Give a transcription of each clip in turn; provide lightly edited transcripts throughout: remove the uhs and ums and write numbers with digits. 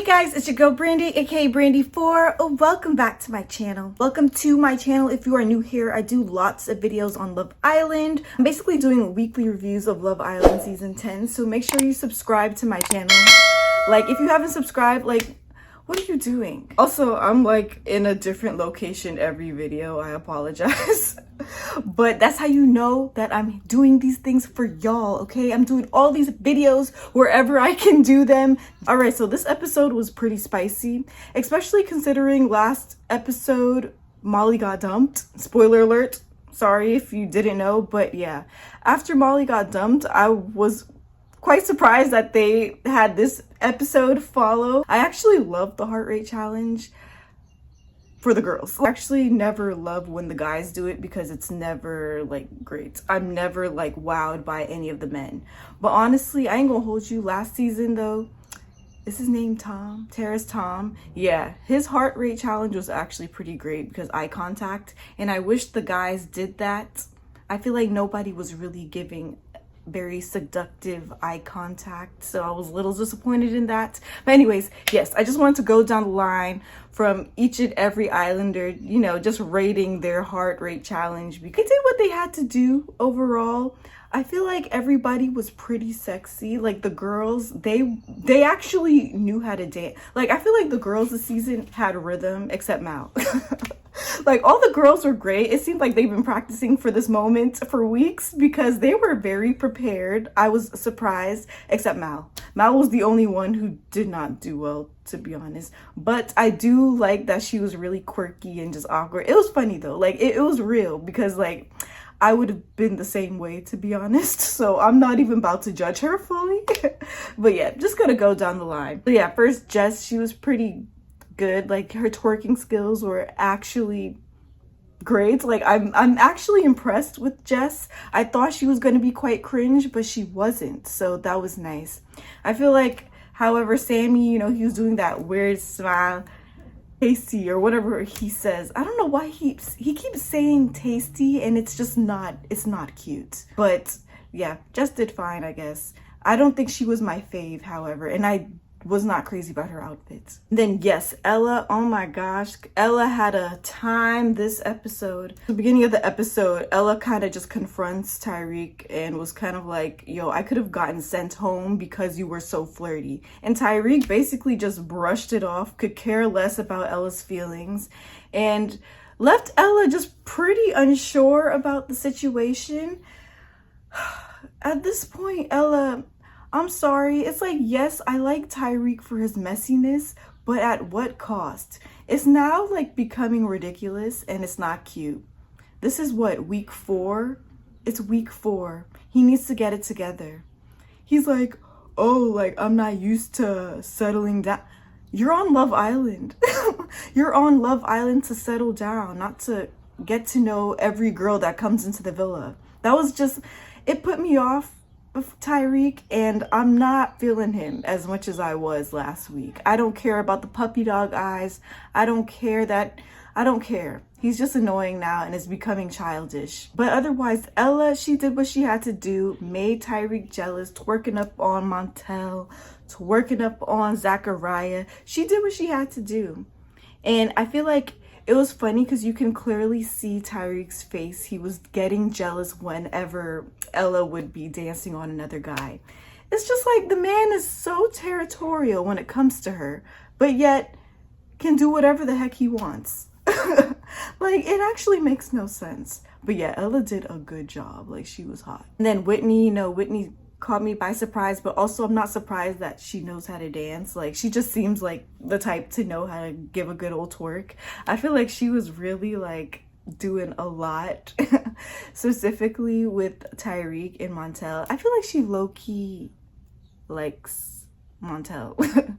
Guys, it's your girl Brandy, aka Brandy4. Welcome back to my channel. Welcome to my channel. If you are new here, I do lots of videos on Love Island. I'm basically doing weekly reviews of Love Island season 10, so make sure you subscribe to my channel. Like, if you haven't subscribed, like, what are you doing? Also, I'm like in a different location every video. I apologize. But that's how you know that I'm doing these things for y'all, okay? I'm doing all these videos wherever I can do them. All right, so this episode was pretty spicy, especially considering last episode, Molly got dumped. Spoiler alert. Sorry if you didn't know, but yeah. After Molly got dumped, I was quite surprised that they had this episode follow. I actually love the heart rate challenge for the girls. I actually never love when the guys do it because it's never like great. I'm never like wowed by any of the men. But honestly, I ain't gonna hold you. Last season though, is his name Tom? Tara's Tom. Yeah, his heart rate challenge was actually pretty great because eye contact. And I wish the guys did that. I feel like nobody was really giving very seductive eye contact, so I was a little disappointed in that. But anyways, yes, I just wanted to go down the line from each and every islander, you know, just rating their heart rate challenge because they did what they had to do. Overall, I feel like everybody was pretty sexy. Like the girls, they actually knew how to dance. Like I feel like the girls this season had rhythm except Mal. Like all the girls were great. It seemed like they've been practicing for this moment for weeks because they were very prepared. I was surprised, except Mal. Mal was the only one who did not do well, to be honest. But I do like that she was really quirky and just awkward. It was funny though. Like it was real because like I would have been the same way, to be honest. So I'm not even about to judge her fully. But yeah, just gonna go down the line. But yeah, first Jess, she was pretty good. Like her twerking skills were actually great. Like I'm actually impressed with Jess. I thought she was going to be quite cringe, but she wasn't, so that was nice. I feel like, however, Sammy, you know, he was doing that weird smile, tasty or whatever he says. I don't know why he keeps saying tasty, and it's just not, it's not cute. But yeah, Jess did fine, I guess. I don't think she was my fave, however, and I was not crazy about her outfits. Then yes, Ella, oh my gosh, Ella had a time this episode. At the beginning of the episode, Ella kind of just confronts Tyreek and was kind of like, yo, I could have gotten sent home because you were so flirty. And Tyreek basically just brushed it off, could care less about Ella's feelings, and left Ella just pretty unsure about the situation. At this point, Ella, I'm sorry. It's like, yes, I like Tyreek for his messiness, but at what cost? It's now like becoming ridiculous and it's not cute. This is what, week 4? It's week 4. He needs to get it together. He's like, oh, like I'm not used to settling down. You're on Love Island. You're on Love Island to settle down, not to get to know every girl that comes into the villa. That was just, it put me off of Tyreek, and I'm not feeling him as much as I was last week. I don't care about the puppy dog eyes. I don't care. He's just annoying now and it's becoming childish. But otherwise, Ella, she did what she had to do, made Tyreek jealous, twerking up on Montel, twerking up on Zachariah. She did what she had to do. And I feel like it was funny because you can clearly see Tyreek's face. He was getting jealous whenever Ella would be dancing on another guy. It's just like the man is so territorial when it comes to her, but yet can do whatever the heck he wants. Like, it actually makes no sense. But yeah, Ella did a good job. Like, she was hot. And then Whitney, you know, Whitney caught me by surprise, but also I'm not surprised that she knows how to dance. Like, she just seems like the type to know how to give a good old twerk. I feel like she was really like doing a lot, specifically with Tyreek and Montel. I feel like she low-key likes Montel.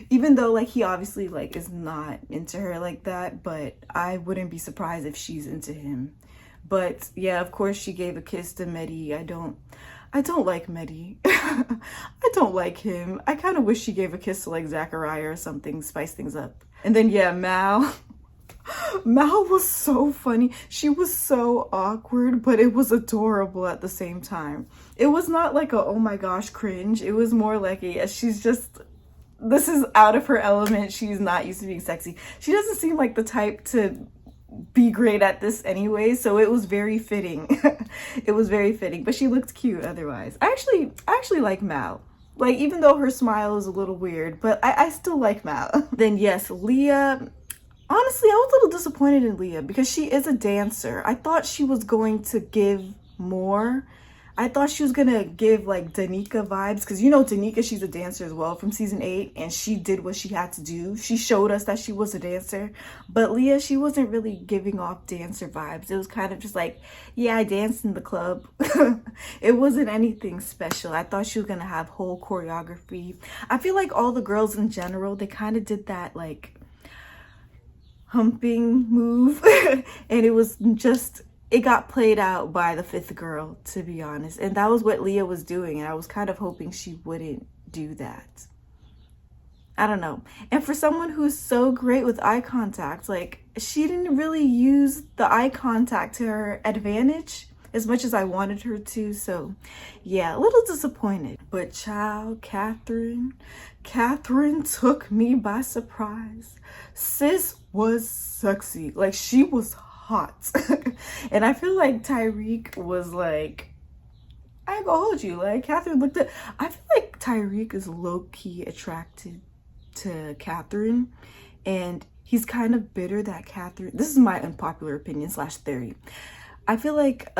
Even though like he obviously like is not into her like that, but I wouldn't be surprised if she's into him. But yeah, of course she gave a kiss to Mehdi. I don't like Mehdi. I don't like him. I kind of wish she gave a kiss to like Zachariah or something, spice things up. And then yeah, Mal. Mal was so funny. She was so awkward, but it was adorable at the same time. It was not like a oh my gosh cringe. It was more like a she's just this is out of her element. She's not used to being sexy. She doesn't seem like the type to be great at this anyway, so it was very fitting. It was very fitting, but she looked cute otherwise. I actually like Mal. Like, even though her smile is a little weird, but I still like Mal. Then yes, Leah. Honestly, I was a little disappointed in Leah because she is a dancer. I thought she was going to give more. I thought she was gonna give like Danica vibes, because you know Danica, she's a dancer as well from season 8, and she did what she had to do. She showed us that she was a dancer. But Leah, she wasn't really giving off dancer vibes. It was kind of just like, yeah, I danced in the club. It wasn't anything special. I thought she was gonna have whole choreography. I feel like all the girls in general, they kind of did that like humping move and it was just, it got played out by the 5th girl, to be honest. And that was what Leah was doing, and I was kind of hoping she wouldn't do that. I don't know. And for someone who's so great with eye contact, like, she didn't really use the eye contact to her advantage as much as I wanted her to. So yeah, a little disappointed. But child, Catherine took me by surprise. Sis was sexy. Like, she was hot. And I feel like Tyreek was like, I ain't gonna hold you, like, Catherine looked at, I feel like Tyreek is low-key attracted to Catherine, and he's kind of bitter that Catherine, this is my unpopular opinion / theory, I feel like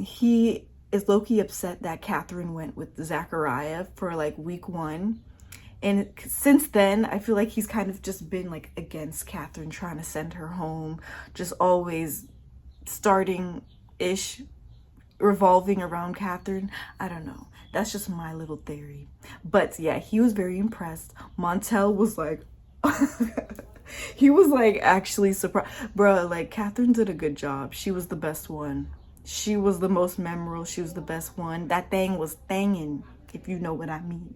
he is low-key upset that Catherine went with Zachariah for like week 1. And since then, I feel like he's kind of just been like against Catherine, trying to send her home, just always starting-ish, revolving around Catherine. I don't know. That's just my little theory. But yeah, he was very impressed. Montel was like, he was like actually surprised. Bruh, like, Catherine did a good job. She was the best one. She was the most memorable. She was the best one. That thing was thangin', if you know what I mean.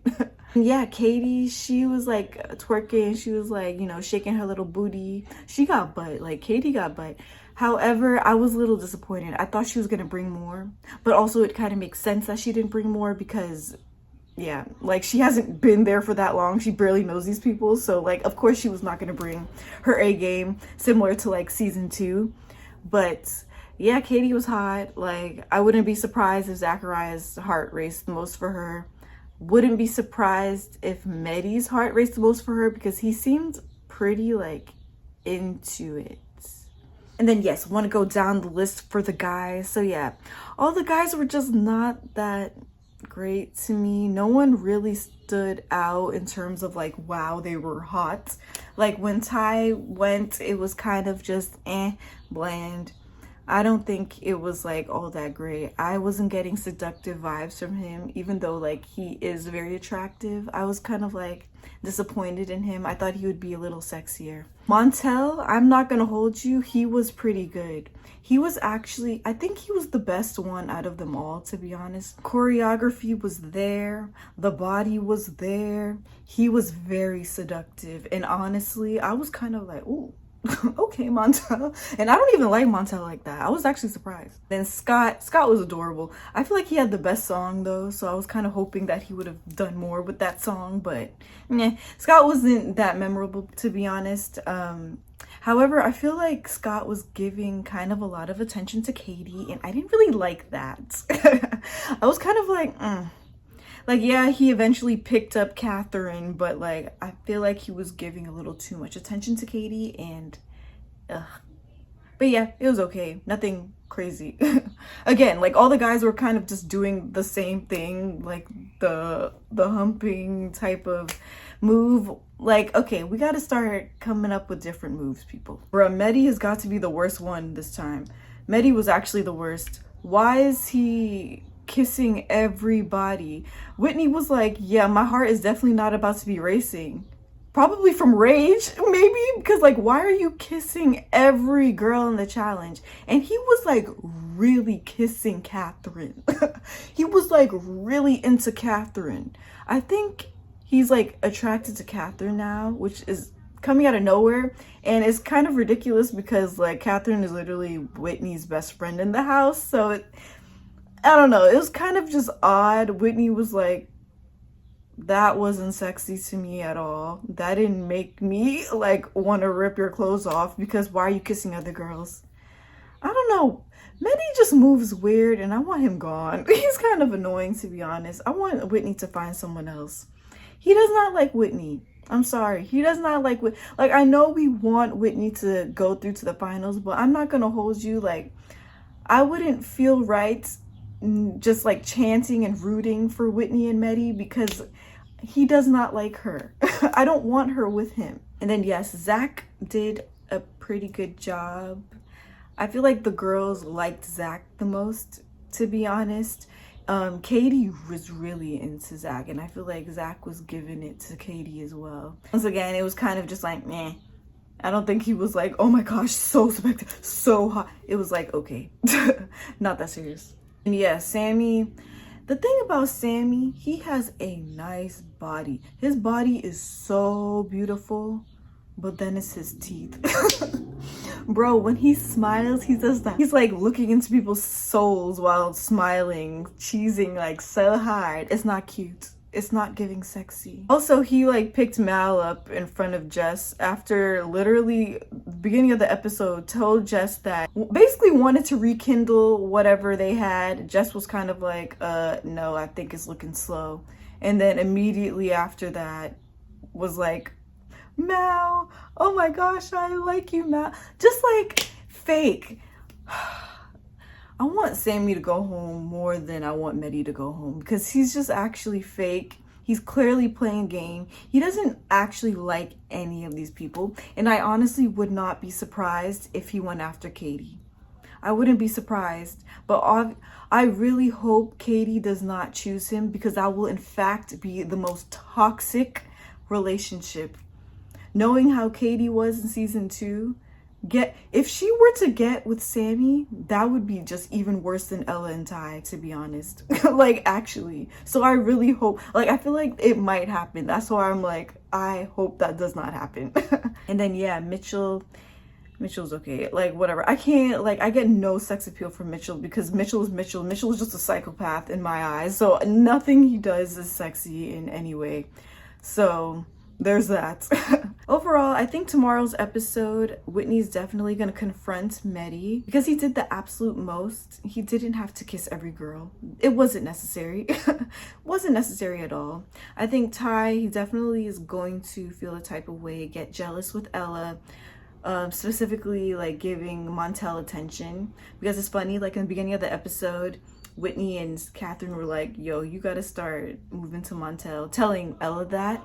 Yeah, Kady, she was like twerking. She was like, you know, shaking her little booty. She got butt. Like, Kady got butt. However, I was a little disappointed. I thought she was gonna bring more, but also it kind of makes sense that she didn't bring more because, yeah, like, she hasn't been there for that long. She barely knows these people. So like, of course she was not gonna bring her A game, similar to like season 2. But yeah, Kady was hot. Like, I wouldn't be surprised if Zachariah's heart raced the most for her. Wouldn't be surprised if Meddy's heart raced the most for her, because he seemed pretty like into it. And then yes, want to go down the list for the guys. So yeah, all the guys were just not that great to me. No one really stood out in terms of like, wow, they were hot. Like, when Ty went, it was kind of just bland. I don't think it was like all that great. I wasn't getting seductive vibes from him, even though like he is very attractive. I was kind of like disappointed in him. I thought he would be a little sexier. Montel, I'm not gonna hold you, he was pretty good. He was actually, I think he was the best one out of them all, to be honest. Choreography was there, the body was there. He was very seductive, and honestly, I was kind of like, ooh. Okay, Montel. And I don't even like Montel like that. I was actually surprised. Then Scott was adorable. I feel like he had the best song though, so I was kind of hoping that he would have done more with that song, but yeah, Scott wasn't that memorable, to be honest. However, I feel like Scott was giving kind of a lot of attention to Kady, and I didn't really like that. I was kind of like, Like, yeah, he eventually picked up Catherine, but like, I feel like he was giving a little too much attention to Kady, and but yeah, it was okay. Nothing crazy. Again, like, all the guys were kind of just doing the same thing, like the humping type of move. Like, okay, we got to start coming up with different moves, people. Bruh, Meddy has got to be the worst one this time. Meddy was actually the worst. Why is he kissing everybody? Whitney was like, yeah, my heart is definitely not about to be racing. Probably from rage, maybe, because like, why are you kissing every girl in the challenge? And he was like really kissing Catherine. He was like really into Catherine. I think he's like attracted to Catherine now, which is coming out of nowhere, and it's kind of ridiculous because like Catherine is literally Whitney's best friend in the house. So I don't know, it was kind of just odd. Whitney was like That wasn't sexy to me at all. That didn't make me like want to rip your clothes off, because why are you kissing other girls? I don't know. Mehdi just moves weird and I want him gone. He's kind of annoying, to be honest. I want Whitney to find someone else. He does not like Whitney. I'm sorry. He does not like like, I know we want Whitney to go through to the finals, but I'm not going to hold you. Like, I wouldn't feel right just like chanting and rooting for Whitney and Mehdi, because he does not like her. I don't want her with him. And then yes, Zach did a pretty good job. I feel like the girls liked Zach the most, to be honest. Kady was really into Zach, and I feel like Zach was giving it to Kady as well. Once again, it was kind of just like, meh. I don't think he was like, oh my gosh, so spectacular, so hot. It was like, okay, not that serious. And yeah, Sammy, the thing about Sammy, he has a nice body. His body is so beautiful, but then it's his teeth. Bro, when he smiles, he does that. He's like looking into people's souls while smiling, cheesing like so hard. It's not cute. It's not giving sexy. Also, he like picked Mal up in front of Jess after literally beginning of the episode told Jess that basically wanted to rekindle whatever they had. Jess was kind of like, no, I think it's looking slow. And then immediately after that was like, Mal, oh my gosh, I like you, Mal. Just like fake. I want Sammy to go home more than I want Mehdi to go home, because he's just actually fake. He's clearly playing a game. He doesn't actually like any of these people. And I honestly would not be surprised if he went after Kady. I wouldn't be surprised. But I really hope Kady does not choose him, because that will in fact be the most toxic relationship. Knowing how Kady was in season 2, if she were to get with Sammy, that would be just even worse than Ella and Ty, to be honest. Like, actually. So I really hope, like, I feel like it might happen. That's why I'm like, I hope that does not happen. And then yeah, Mitchell's okay. Like, whatever. I can't, like, I get no sex appeal from Mitchell, because Mitchell is Mitchell. Mitchell is just a psychopath in my eyes. So nothing he does is sexy in any way. So there's that. Overall, I think tomorrow's episode, Whitney's definitely going to confront Mehdi, because he did the absolute most. He didn't have to kiss every girl. It wasn't necessary. Wasn't necessary at all. I think Ty, he definitely is going to feel a type of way, get jealous with Ella, specifically like giving Montel attention, because it's funny, like in the beginning of the episode, Whitney and Catherine were like, yo, you got to start moving to Montel, telling Ella that.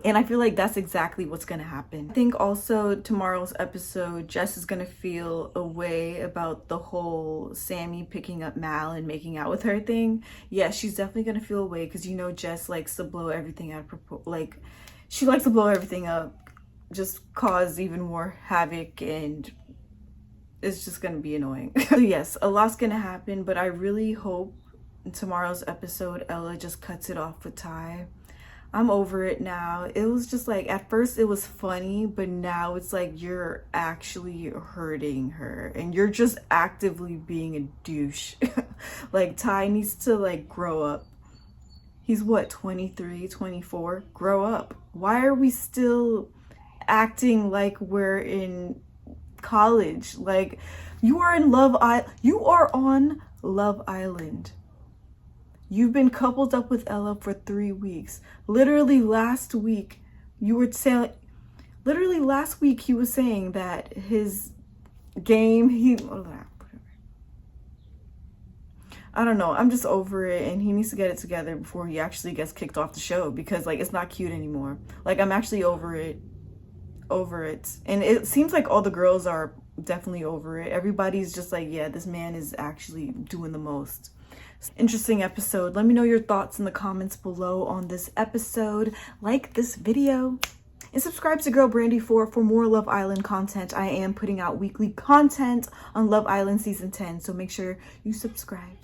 And I feel like that's exactly what's going to happen. I think also tomorrow's episode, Jess is going to feel a way about the whole Sammy picking up Mal and making out with her thing. Yeah, she's definitely going to feel a way, because you know Jess likes to blow everything out of like, she likes to blow everything up, just cause even more havoc, and it's just going to be annoying. So yes, a lot's going to happen, but I really hope in tomorrow's episode, Ella just cuts it off with Ty. I'm over it now. It was just like, at first it was funny, but now it's like you're actually hurting her and you're just actively being a douche. Like, Ty needs to like grow up. He's what, 23, 24? Grow up. Why are we still acting like we're in college? Like, you are on Love Island. You've been coupled up with Ella for 3 weeks. Literally last week, he was saying that his game, I don't know. I'm just over it, and he needs to get it together before he actually gets kicked off the show, because like, it's not cute anymore. Like, I'm actually over it. And it seems like all the girls are definitely over it. Everybody's just like, yeah, this man is actually doing the most. Interesting episode. Let me know your thoughts in the comments below on this episode. Like this video and subscribe to Girl Brandy 4 for more Love Island content. I am putting out weekly content on Love Island season 10, so make sure you subscribe.